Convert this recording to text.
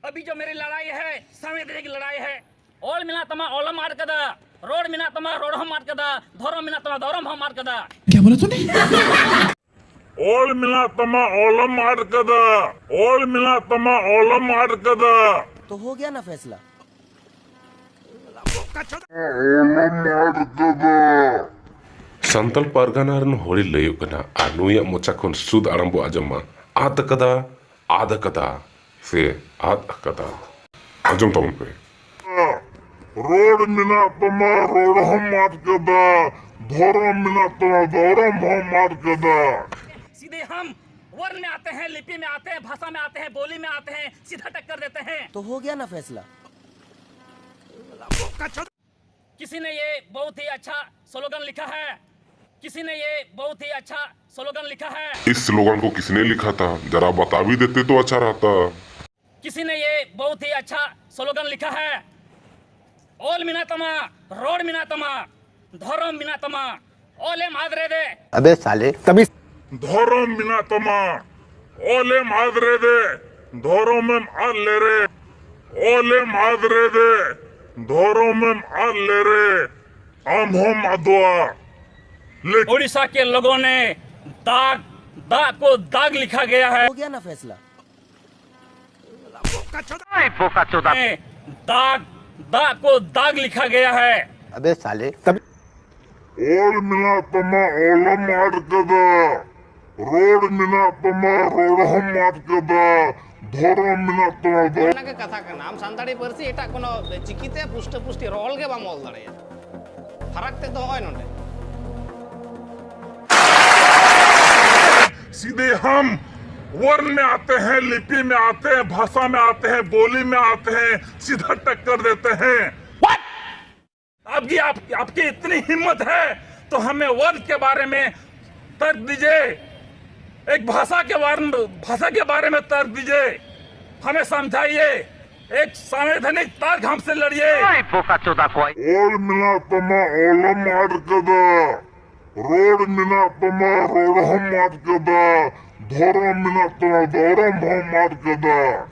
अभी जो मेरी लड़ाई है संविधान की लड़ाई है। ओल मिना तमा ओलम मार कदा, रोड मिना तमा रोड हम मार कदा, धर्म मिना तमा धर्म हम मार कदा। क्या बोला तूने? ओल मिला तमा ओलम मार कदा, ओल मिला तमा ओलम मार कदा। तो हो गया ना फैसला। संतल पारगाना रन होली लयु कना आनुया मोचा खन सुद आरंभ आजमा आद कदा से आद कदा आजम तम पे रोड मिला तमा रोड हम मार कदा, धर्म मिला तमा धर्म हम मार कदा। सीधे हम वर्ण में आते हैं, लिपि में आते हैं, भाषा में आते हैं, बोली में आते हैं, सीधा टक्कर देते हैं। तो हो गया ना फैसला। किसी ने ये बहुत ही अच्छा स्लोगन लिखा है, किसी ने ये बहुत ही अच्छा स्लोगन लिखा है। इस स्लोगन को किसने लिखा था जरा बता भी देते तो अच्छा रहता। किसी ने ये बहुत ही अच्छा स्लोगन लिखा है। ओल मिना तमा रोड मिना तमा धर्म मिना तमा ओले मादरे दे। अबे साले तभी धर्म मिला तमा ओले मादरे दे, धर्म में मार ले रे, ओले मादरे दे, धर्म में मार ले रे। हम हो माधवा लेकिन उड़ीसा के लोगों ने दाग को दाग लिखा गया है। हो गया ना फैसला। दाग को दाग लिखा गया है। अबे साले तभी ओल मिला तमा ओलम मार कदा, रोड मिला तमा रोड हम मार कदा, धर्म मिला तमा धर्म। के कथा का नाम सानताड़ी पार्सी एटा कोनो चिकिते पुष्ट पुष्टि रोल के बाम ऑल दाड़े फरक ते तो होय नोंडे। सीधे हम वर्ण में आते हैं, लिपि में आते हैं, भाषा में आते हैं, बोली में आते हैं, सीधा टक्कर देते हैं। आपकी इतनी हिम्मत है तो हमें वर्ण के बारे में तर्क दीजिए, एक भाषा के बारे में तर्क दीजिए, हमें समझाइए, एक संवैधानिक तर्क हमसे लड़िए। ओल मिला तमा ओलम मार कदा, रोड मिला तमा रोड हम मार कदा, धर्म मिला तमा धर्म हम मार कदा।